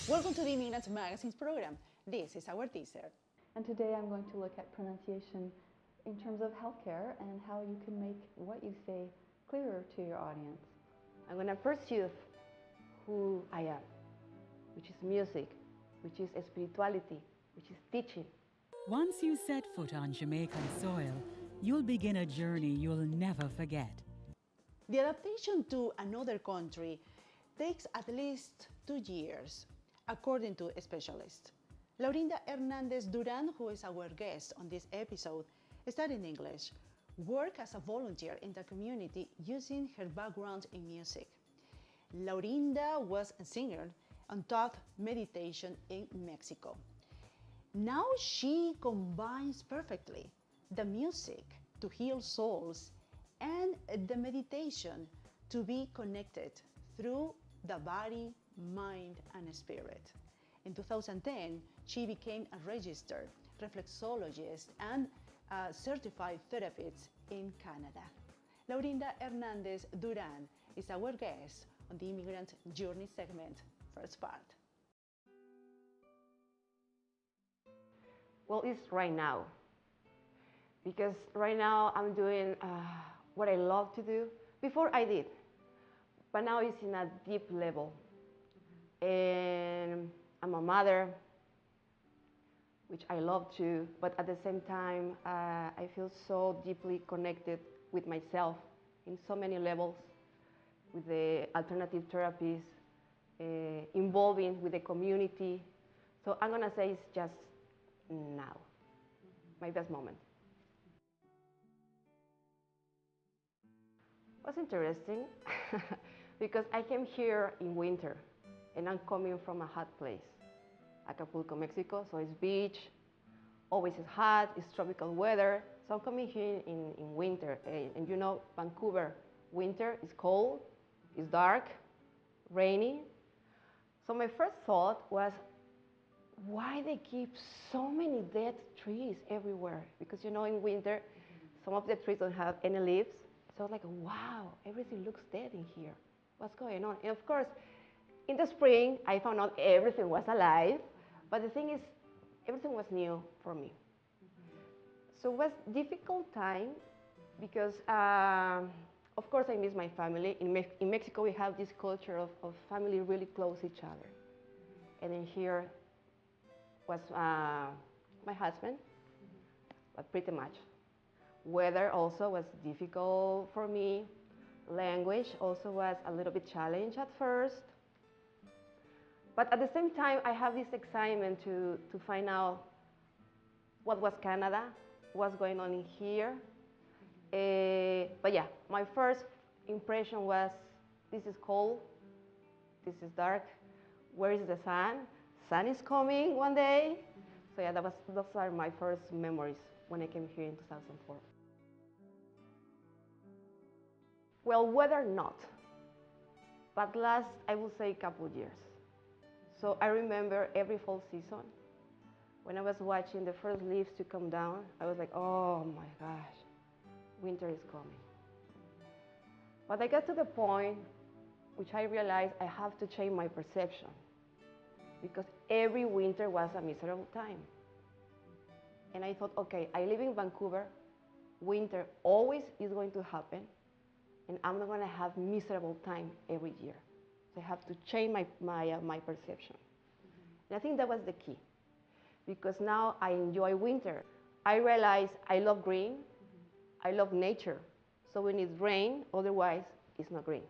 Welcome to the Immigrants Magazine's program. This is our teaser. And today I'm going to look at pronunciation in terms of healthcare and how you can make what you say clearer to your audience. I'm going to pursue who I am, which is music, which is spirituality, which is teaching. Once you set foot on Jamaican soil, you'll begin a journey you'll never forget. The adaptation to another country takes at least 2 years, according to specialists. Laurinda Hernandez Duran, who is our guest on this episode, studied English, worked as a volunteer in the community using her background in music. Laurinda was a singer and taught meditation in Mexico. Now she combines perfectly the music to heal souls and the meditation to be connected through the body, mind, and spirit. In 2010, she became a registered reflexologist and a certified therapist in Canada. Laurinda Hernandez Duran is our guest on the Immigrant Journey segment, first part. Well, it's right now. Because right now I'm doing what I love to do. Before I did, but now it's in a deep level. And I'm a mother, which I love to, but at the same time, I feel so deeply connected with myself in so many levels, with the alternative therapies, involving with the community. So I'm gonna say it's just now, my best moment. It was interesting because I came here in winter and I'm coming from a hot place, Acapulco, Mexico, so it's beach, always is hot, it's tropical weather. So I'm coming here in winter, and you know, Vancouver, winter is cold, it's dark, rainy. So my first thought was, why they keep so many dead trees everywhere? Because you know, in winter, some of the trees don't have any leaves. So I was like, wow, everything looks dead in here. What's going on? And of course, in the spring, I found out everything was alive. But the thing is, everything was new for me. So it was a difficult time because, of course, I miss my family. In Mexico, we have this culture of family really close each other. And then here was my husband, but pretty much. Weather also was difficult for me. Language also was a little bit challenged at first. But at the same time, I have this excitement to find out what was Canada, what's going on in here. But yeah, my first impression was, this is cold, this is dark, where is the sun? Sun is coming one day. So yeah, those are my first memories when I came here in 2004. Well, weather not, but last, I will say, couple of years. So I remember every fall season, when I was watching the first leaves to come down, I was like, oh my gosh, winter is coming. But I got to the point which I realized I have to change my perception, because every winter was a miserable time. And I thought, okay, I live in Vancouver, winter always is going to happen, and I'm not going to have miserable time every year. So I have to change my perception. And I think that was the key, because now I enjoy winter. I realize I love green, I love nature. So we need rain, otherwise it's not green.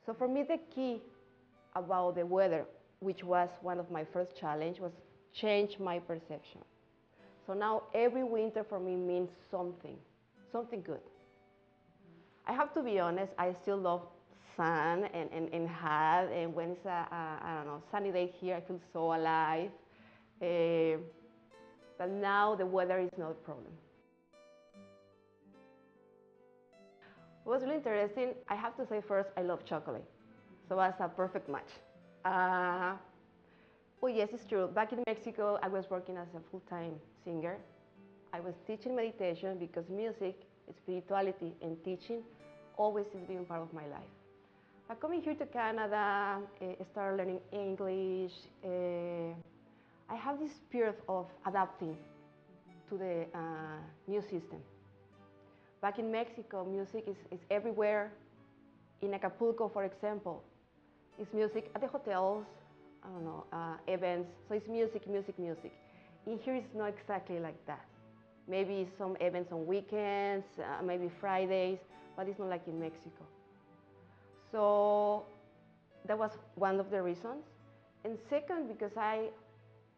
So for me, the key about the weather, which was one of my first challenges, was change my perception. So now every winter for me means something good. I have to be honest, I still love sun and hot, and when it's I don't know, sunny day here, I feel so alive. But now the weather is not a problem. It was really interesting. I have to say first, I love chocolate. So that's a perfect match. Oh yes, it's true. Back in Mexico, I was working as a full-time singer. I was teaching meditation because music, spirituality, and teaching always has been part of my life. Coming here to Canada, start learning English. I have this period of adapting to the new system. Back in Mexico, music is everywhere. In Acapulco, for example, it's music at the hotels, I don't know, events. So it's music, music, music. In here, it's not exactly like that. Maybe some events on weekends, maybe Fridays, but it's not like in Mexico. So that was one of the reasons. And second, because I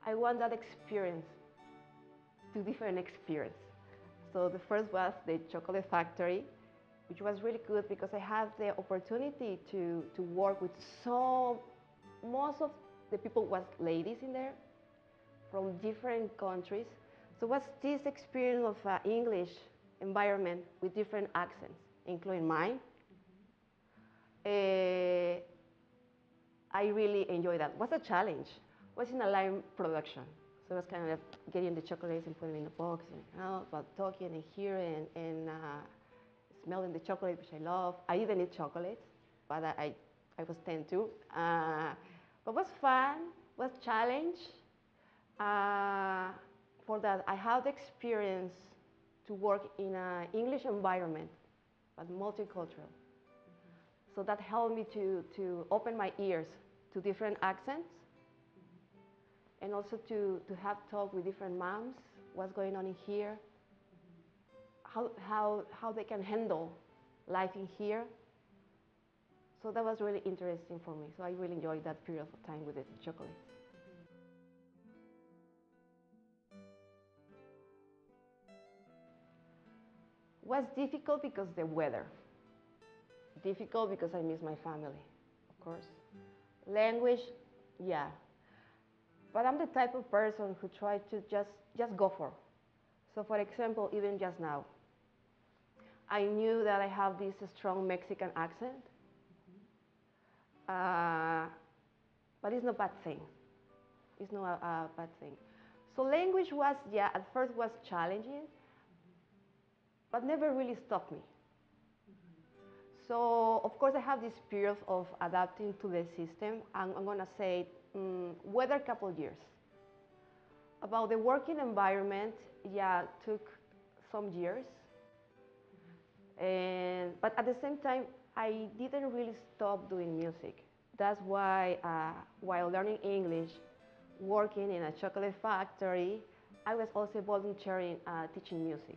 want that experience, two different experience. So the first was the chocolate factory, which was really good because I had the opportunity to work with most of the people was ladies in there from different countries. So what's this experience of English environment with different accents, including mine? I really enjoyed that. It was a challenge. It was in a line production. So it was kind of getting the chocolates and putting them in a box, and but talking and hearing and smelling the chocolate, which I love. I didn't eat chocolates, but I was tend to. But it was fun, it was challenge. For that, I had the experience to work in an English environment, but multicultural. So that helped me to open my ears to different accents, and also to have talk with different moms, what's going on in here, how they can handle life in here. So that was really interesting for me. So I really enjoyed that period of time with the chocolate. Was difficult because the weather. Difficult because I miss my family, of course. Language, yeah. But I'm the type of person who tries to just go for. So for example, even just now, I knew that I have this strong Mexican accent, but it's not a bad thing. It's not a bad thing. So language was, yeah, at first was challenging, but never really stopped me. So of course I have this period of adapting to the system. I'm gonna say whether a couple of years. About the working environment, yeah, took some years. But at the same time, I didn't really stop doing music. That's why while learning English, working in a chocolate factory, I was also volunteering teaching music.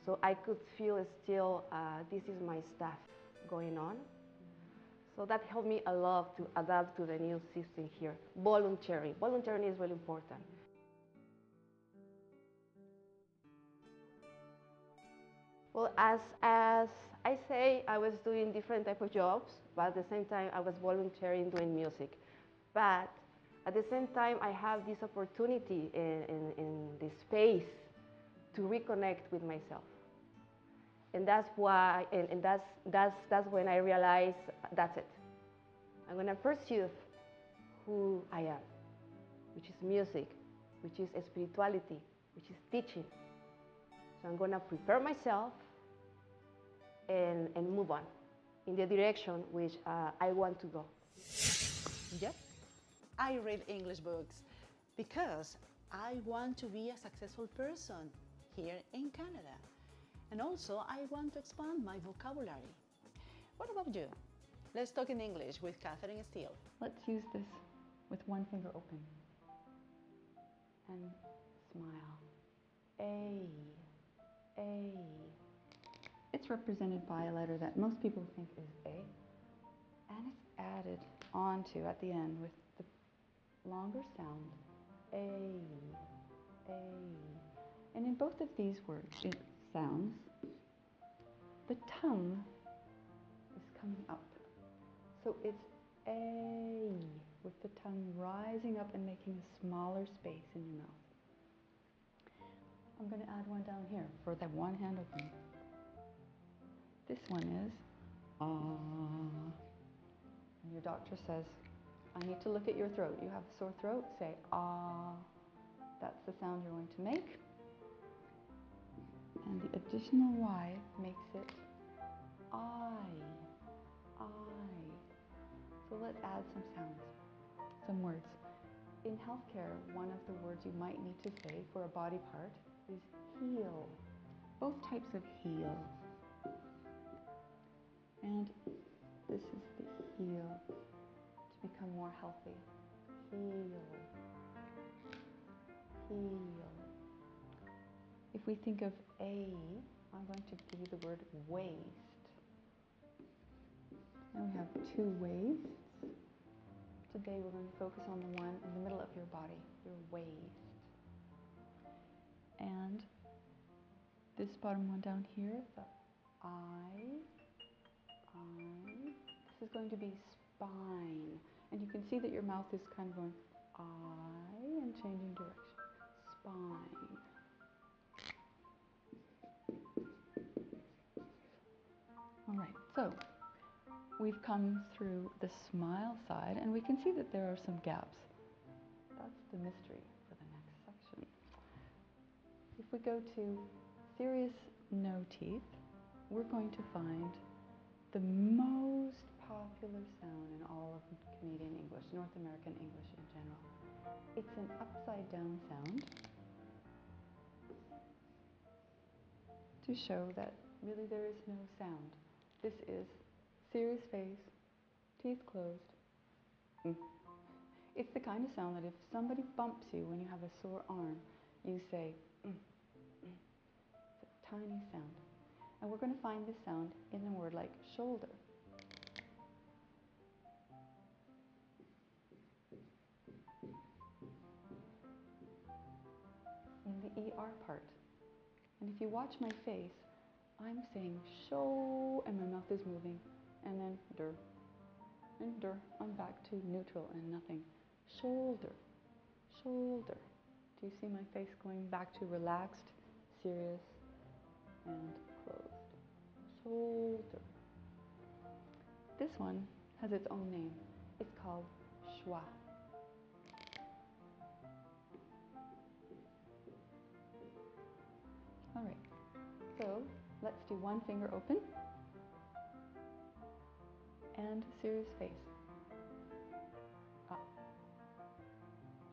So I could feel still this is my stuff going on. So that helped me a lot to adapt to the new system here. Volunteering. Volunteering is really important. Well, as I say, I was doing different type of jobs, but at the same time, I was volunteering doing music. But at the same time, I have this opportunity in this space to reconnect with myself. And that's why, and that's when I realized that's it. I'm gonna pursue who I am, which is music, which is spirituality, which is teaching. So I'm gonna prepare myself and move on in the direction which I want to go. Yep, I read English books because I want to be a successful person here in Canada. And also, I want to expand my vocabulary. What about you? Let's talk in English with Catherine Steele. Let's use this with one finger open and smile. A. It's represented by a letter that most people think is A, and it's added onto at the end with the longer sound A. And in both of these words, it sounds, the tongue is coming up. So it's A, with the tongue rising up and making a smaller space in your mouth. I'm going to add one down here for that one hand open. This one is ah. And your doctor says, I need to look at your throat. You have a sore throat? Say ah. That's the sound you're going to make. And the additional Y makes it I. So let's add some sounds, some words. In healthcare, one of the words you might need to say for a body part is heal. Both types of heal. And this is the heal, to become more healthy. Heal. Heal. If we think of A, I'm going to give you the word waist. And we have two waists. Today we're going to focus on the one in the middle of your body, your waist. And this bottom one down here, the I. This is going to be spine. And you can see that your mouth is kind of going I and changing direction. Spine. All right, so we've come through the smile side, and we can see that there are some gaps. That's the mystery for the next section. If we go to serious no teeth, we're going to find the most popular sound in all of Canadian English, North American English in general. It's an upside down sound to show that really there is no sound. This is serious face, teeth closed. It's the kind of sound that if somebody bumps you when you have a sore arm, you say, It's a tiny sound. And we're going to find this sound in a word like shoulder. In the ER part. And if you watch my face, I'm saying show, and my mouth is moving, and then der, and der. I'm back to neutral and nothing. Shoulder, shoulder. Do you see my face going back to relaxed, serious, and closed? Shoulder. This one has its own name. It's called schwa. All right, so let's do one finger open and serious face. Up,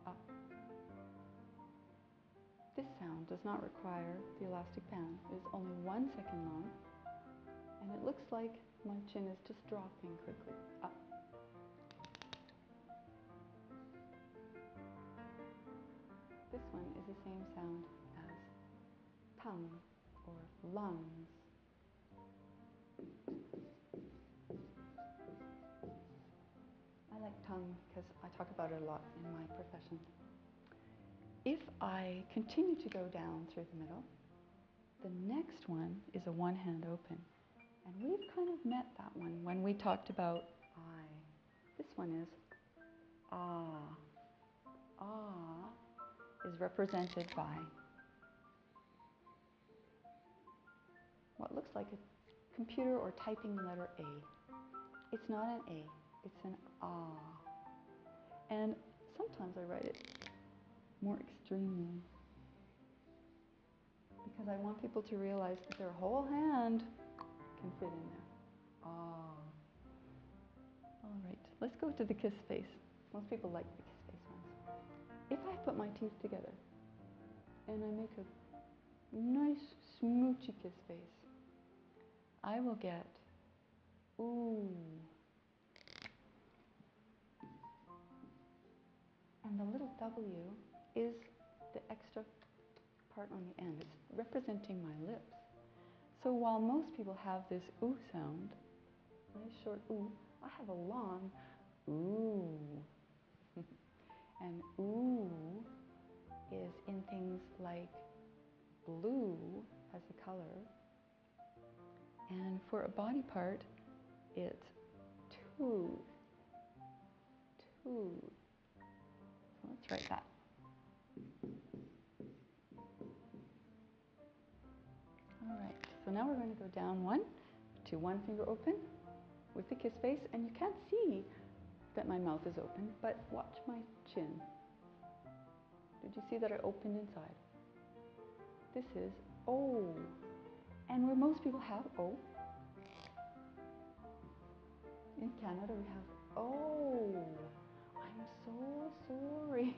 up. This sound does not require the elastic band. It is only 1 second long, and it looks like my chin is just dropping quickly. Up. This one is the same sound as tongue or lungs. I like tongue because I talk about it a lot in my profession. If I continue to go down through the middle, the next one is a one hand open. And we've kind of met that one when we talked about I. This one is ah. Ah is represented by what looks like a computer or typing letter A. It's not an A, it's an ah. And sometimes I write it more extremely because I want people to realize that their whole hand can fit in there. Ah. All right, let's go to the kiss face. Most people like the kiss face ones. If I put my teeth together and I make a nice smoochy kiss face, I will get ooh. And the little W is the extra part on the end. It's representing my lips. So while most people have this ooh sound, nice short ooh, I have a long ooh. And ooh is in things like blue as a color. And for a body part, it's tooth. Tooth. So let's write that. All right, so now we're going to go down one to one finger open with the kiss face, and you can't see that my mouth is open, but watch my chin. Did you see that I opened inside? This is O. And where most people have O, in Canada we have oh, I'm so sorry.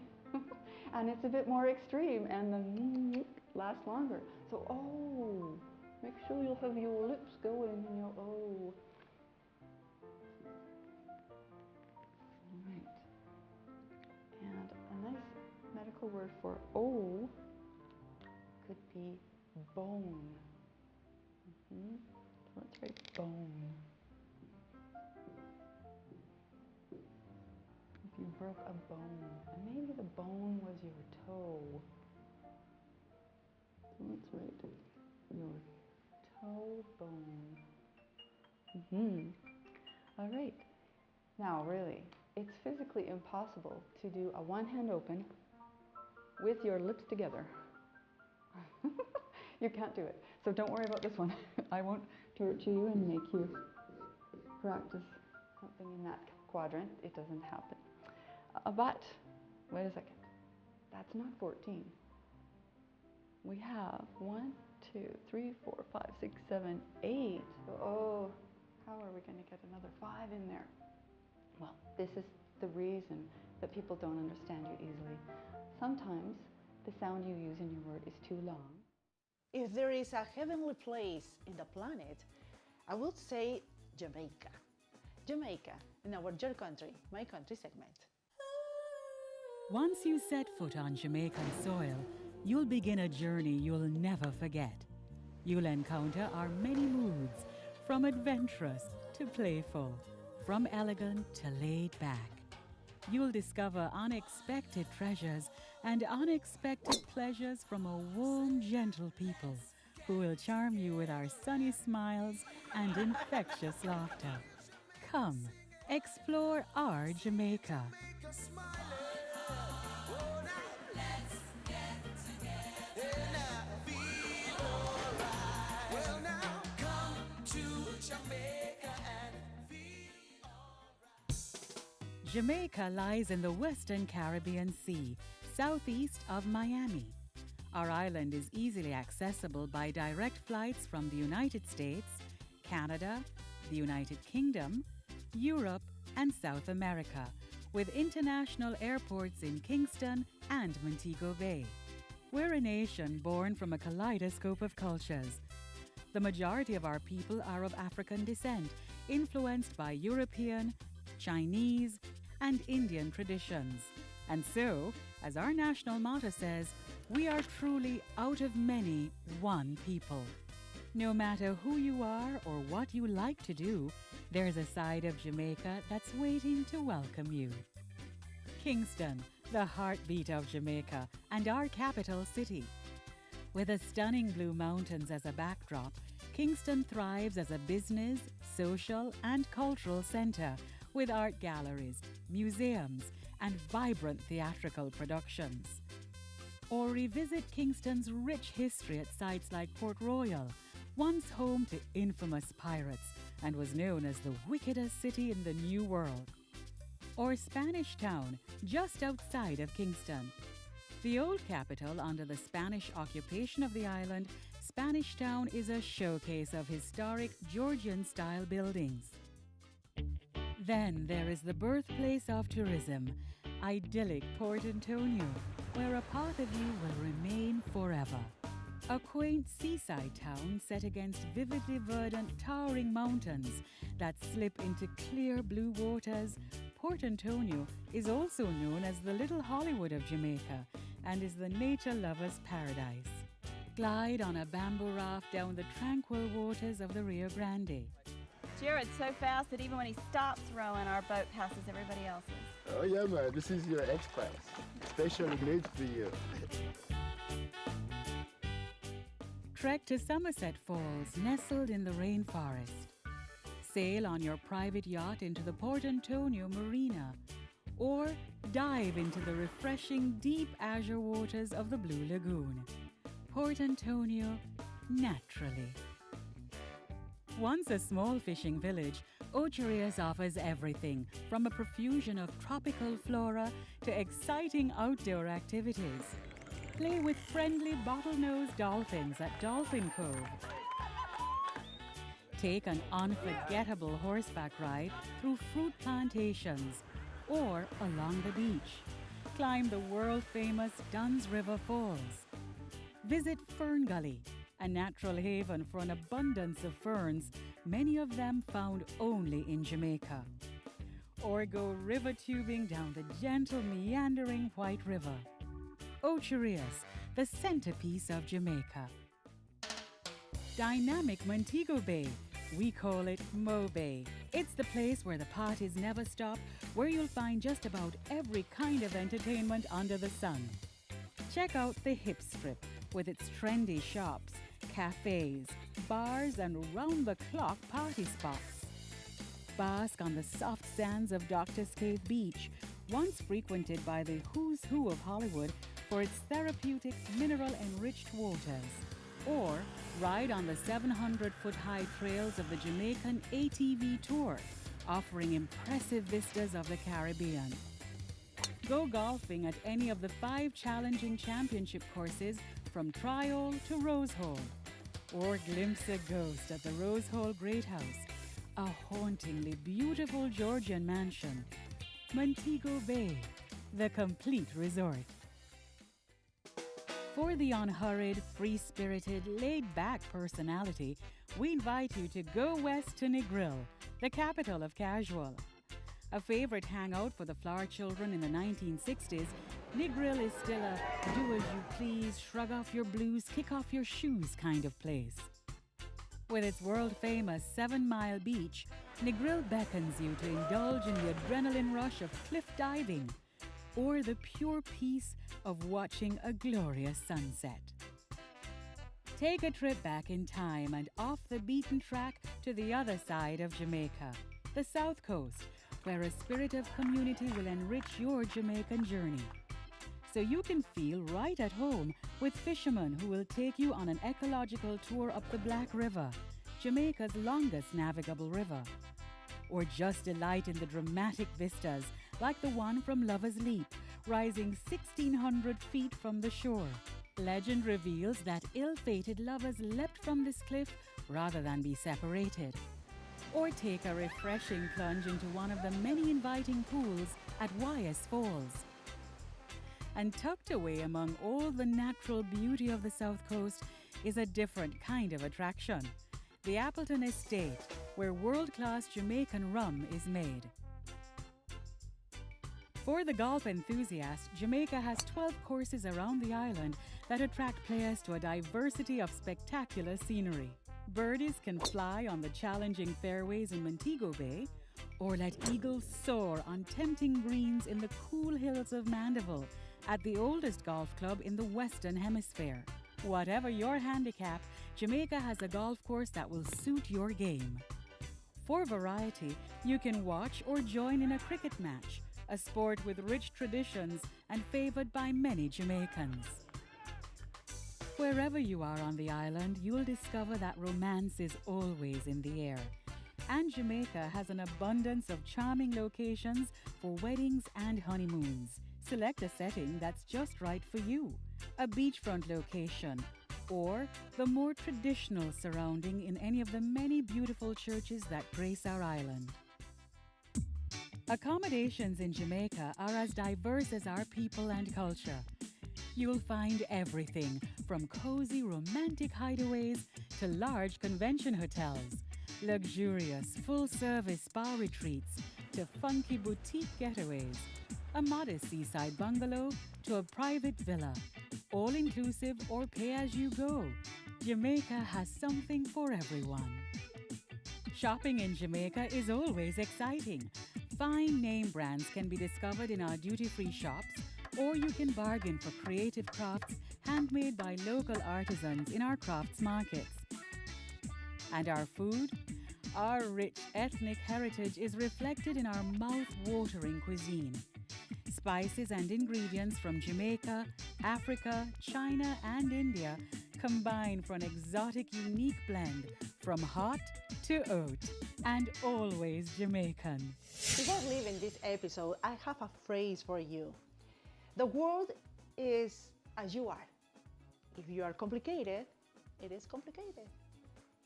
And it's a bit more extreme, and the lasts longer. So, oh, make sure you'll have your lips going and your oh. All right. And a nice medical word for oh could be bone. So let's write bone. If you broke a bone, and maybe the bone was your toe. So let's write your toe bone. All right. Now, really, it's physically impossible to do a one-hand open with your lips together. You can't do it. So don't worry about this one. I won't torture you and make you practice something in that quadrant. It doesn't happen. But, wait a second. That's not 14. We have 1, 2, 3, 4, 5, 6, 7, 8. Oh, how are we going to get another 5 in there? Well, this is the reason that people don't understand you easily. Sometimes the sound you use in your word is too long. If there is a heavenly place in the planet, I would say Jamaica. Jamaica, in our Your Country, My Country segment. Once you set foot on Jamaican soil, you'll begin a journey you'll never forget. You'll encounter our many moods, from adventurous to playful, from elegant to laid back. You'll discover unexpected treasures and unexpected pleasures from a warm, gentle people who will charm you with our sunny smiles and infectious laughter. Come, explore our Jamaica. Jamaica lies in the Western Caribbean Sea, southeast of Miami. Our island is easily accessible by direct flights from the United States, Canada, the United Kingdom, Europe, and South America, with international airports in Kingston and Montego Bay. We're a nation born from a kaleidoscope of cultures. The majority of our people are of African descent, influenced by European, Chinese, and Indian traditions. And so, as our national motto says, we are truly out of many, one people. No matter who you are or what you like to do, there's a side of Jamaica that's waiting to welcome you. Kingston, the heartbeat of Jamaica and our capital city. With the stunning blue mountains as a backdrop, Kingston thrives as a business, social, and cultural center with art galleries, museums, and vibrant theatrical productions. Or revisit Kingston's rich history at sites like Port Royal, once home to infamous pirates and was known as the wickedest city in the New World. Or Spanish Town, just outside of Kingston. The old capital under the Spanish occupation of the island, Spanish Town is a showcase of historic Georgian-style buildings. Then there is the birthplace of tourism, idyllic Port Antonio, where a part of you will remain forever. A quaint seaside town set against vividly verdant towering mountains that slip into clear blue waters, Port Antonio is also known as the Little Hollywood of Jamaica and is the nature lover's paradise. Glide on a bamboo raft down the tranquil waters of the Rio Grande. Jared's so fast that even when he stops rowing, our boat passes everybody else's. Oh yeah, man, this is your X-Class. Especially made for you. Trek to Somerset Falls, nestled in the rainforest. Sail on your private yacht into the Port Antonio Marina, or dive into the refreshing deep azure waters of the Blue Lagoon. Port Antonio, naturally. Once a small fishing village, Ocherias offers everything from a profusion of tropical flora to exciting outdoor activities. Play with friendly bottlenose dolphins at Dolphin Cove. Take an unforgettable horseback ride through fruit plantations or along the beach. Climb the world-famous Dunn's River Falls. Visit Fern Gully, a natural haven for an abundance of ferns, many of them found only in Jamaica. Or go river tubing down the gentle meandering White River. Ocherias, the centerpiece of Jamaica. Dynamic Montego Bay, we call it Mobay. It's the place where the parties never stop, where you'll find just about every kind of entertainment under the sun. Check out the Hip Strip with its trendy shops, cafes, bars, and round-the-clock party spots. Bask on the soft sands of Doctor's Cave Beach, once frequented by the who's who of Hollywood for its therapeutic, mineral-enriched waters. Or ride on the 700-foot-high trails of the Jamaican ATV Tour, offering impressive vistas of the Caribbean. Go golfing at any of the 5 challenging championship courses from Tri-Hole to Rose Hole. Or glimpse a ghost at the Rose Hole Great House, a hauntingly beautiful Georgian mansion. Montego Bay, the complete resort. For the unhurried, free-spirited, laid-back personality, we invite you to go west to Negril, the capital of casual. A favorite hangout for the flower children in the 1960s, Negril is still a do-as-you-please, shrug-off your blues, kick-off your shoes kind of place. With its world-famous 7-mile beach, Negril beckons you to indulge in the adrenaline rush of cliff diving or the pure peace of watching a glorious sunset. Take a trip back in time and off the beaten track to the other side of Jamaica, the South Coast, where a spirit of community will enrich your Jamaican journey. So you can feel right at home with fishermen who will take you on an ecological tour up the Black River, Jamaica's longest navigable river. Or just delight in the dramatic vistas like the one from Lover's Leap, rising 1,600 feet from the shore. Legend reveals that ill-fated lovers leapt from this cliff rather than be separated. Or take a refreshing plunge into one of the many inviting pools at Wyas Falls. And tucked away among all the natural beauty of the South Coast is a different kind of attraction, the Appleton Estate, where world-class Jamaican rum is made. For the golf enthusiast, Jamaica has 12 courses around the island that attract players to a diversity of spectacular scenery. Birdies can fly on the challenging fairways in Montego Bay, or let eagles soar on tempting greens in the cool hills of Mandeville, at the oldest golf club in the Western Hemisphere. Whatever your handicap, Jamaica has a golf course that will suit your game. For variety, you can watch or join in a cricket match, a sport with rich traditions and favored by many Jamaicans. Wherever you are on the island, you'll discover that romance is always in the air. And Jamaica has an abundance of charming locations for weddings and honeymoons. Select a setting that's just right for you, a beachfront location, or the more traditional surrounding in any of the many beautiful churches that grace our island. Accommodations in Jamaica are as diverse as our people and culture. You'll find everything from cozy romantic hideaways to large convention hotels, luxurious full-service spa retreats to funky boutique getaways, a modest seaside bungalow to a private villa, all-inclusive or pay-as-you-go. Jamaica has something for everyone. Shopping in Jamaica is always exciting. Fine name brands can be discovered in our duty-free shops, or you can bargain for creative crafts handmade by local artisans in our crafts markets. And our food? Our rich ethnic heritage is reflected in our mouth-watering cuisine. Spices and ingredients from Jamaica, Africa, China, and India combine for an exotic, unique blend from hot to oat, and always Jamaican. Before leaving this episode, I have a phrase for you. The world is as you are. If you are complicated, it is complicated.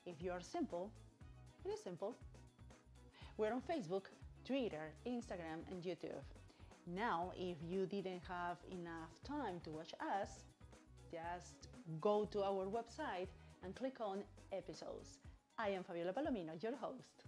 If you are simple, It is simple. We're on Facebook, Twitter, Instagram, and YouTube. Now, if you didn't have enough time to watch us, just go to our website and click on episodes. I am Fabiola Palomino, your host.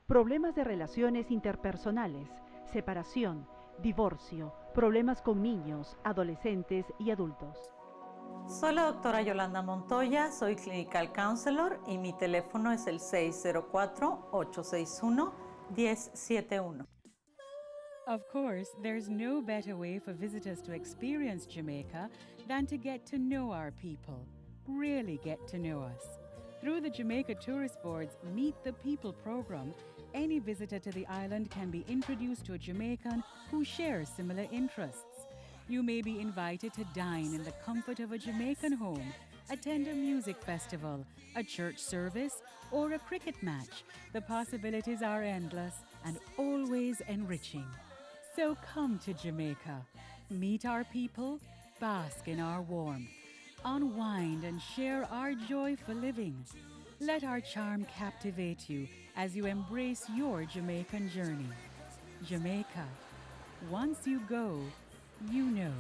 Problemas de relaciones interpersonales, separación, divorcio, problemas con niños, adolescentes y adultos. Soy la doctora Yolanda Montoya, soy Clinical Counselor y mi teléfono es el 604-861-1071. Of course, there's no better way for visitors to experience Jamaica than to get to know our people, really get to know us. Through the Jamaica Tourist Board's Meet the People program, any visitor to the island can be introduced to a Jamaican who shares similar interests. You may be invited to dine in the comfort of a Jamaican home, attend a music festival, a church service, or a cricket match. The possibilities are endless and always enriching. So come to Jamaica, meet our people, bask in our warmth, unwind and share our joy for living. Let our charm captivate you as you embrace your Jamaican journey. Jamaica, once you go, you know.